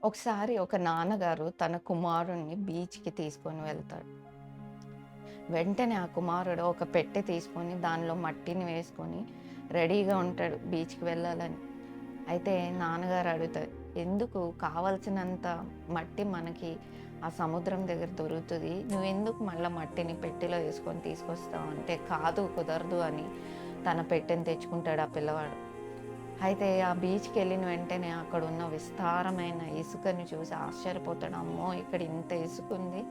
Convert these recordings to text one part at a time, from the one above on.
ఒకసారి ఒక నాన్నగారు తన కుమారుణ్ణి బీచ్‌కి తీసుకొని వెళ్తాడు. వెంటనే ఆ కుమారుడు ఒక పెట్టె తీసుకొని దానిలో మట్టిని వేసుకొని రెడీగా ఉంటాడు బీచ్‌కి వెళ్ళాలని. అయితే నాన్నగారు అడుగుతారు, "ఎందుకు కావాల్సినంత మట్టి మనకి ఆ సముద్రం దగ్గర దొరుకుతది. నువ్వెందుకు మళ్ళా మట్టిని పెట్టెలో వేసుకొని తీసుకొస్తావు?" అంటే, "కాదు కుదరదు" అని తన పెట్టెని తెచ్చుకుంటాడు ఆ పిల్లవాడు. అయితే ఆ బీచ్‌కెళ్ళిన వెంటనే అక్కడున్న విస్తారమైన ఇసుకని చూసి ఆశ్చర్యపోతాడు. అమ్మో! ఇక్కడ ఇంత ఇసుకుంది.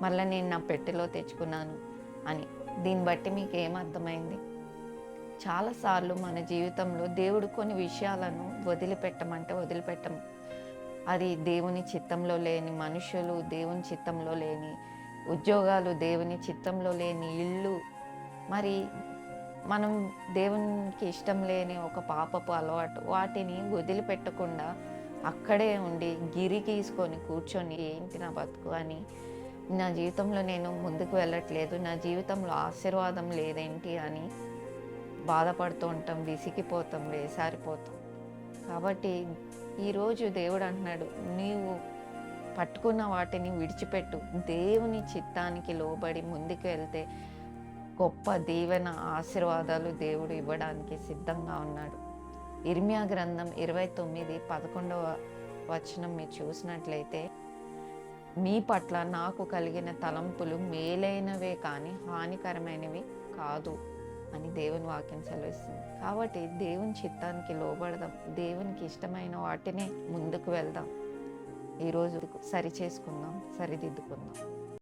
మళ్ళా నేను నా పెట్టెలో తెచ్చుకున్నాను అని. దీన్ని బట్టి మీకేమర్థమైంది? చాలా సార్లు మన జీవితంలో దేవుడు కొన్ని విషయాలను వదిలిపెట్టమంటే వదిలిపెట్టం. అది దేవుని చిత్తంలో లేని మనుషులు, దేవుని చిత్తంలో లేని ఉద్యోగాలు, దేవుని చిత్తంలో లేని ఇల్లు, మరి మనం దేవునికి ఇష్టం లేని ఒక పాపపు అలవాటు వాటిని వదిలిపెట్టకుండా అక్కడే ఉండి గిరి గీసుకొని కూర్చొని ఏంటి నా బతుకు అని, నా జీవితంలో నేను ముందుకు వెళ్ళట్లేదు, నా జీవితంలో ఆశీర్వాదం లేదేంటి అని బాధపడుతూ ఉంటాం, విసిగిపోతాం, వేసారిపోతాం. కాబట్టి ఈరోజు దేవుడు అంటున్నాడు, నీవు పట్టుకున్న వాటిని విడిచిపెట్టు, దేవుని చిత్తానికి లోబడి ముందుకు వెళ్తే గొప్ప దీవెన, ఆశీర్వాదాలు దేవుడు ఇవ్వడానికి సిద్ధంగా ఉన్నాడు. ఇర్మియా గ్రంథం 29:11 వచనం మీరు చూసినట్లయితే, మీ పట్ల నాకు కలిగిన తలంపులు మేలైనవే కానీ హానికరమైనవి కాదు అని దేవుని వాక్యం సెలవిస్తుంది. కాబట్టి దేవుని చిత్తానికి లోబడదాం. దేవునికి ఇష్టమైన వాటినే ముందుకు వెళ్దాం. ఈరోజు సరిచేసుకుందాం, సరిదిద్దుకుందాం.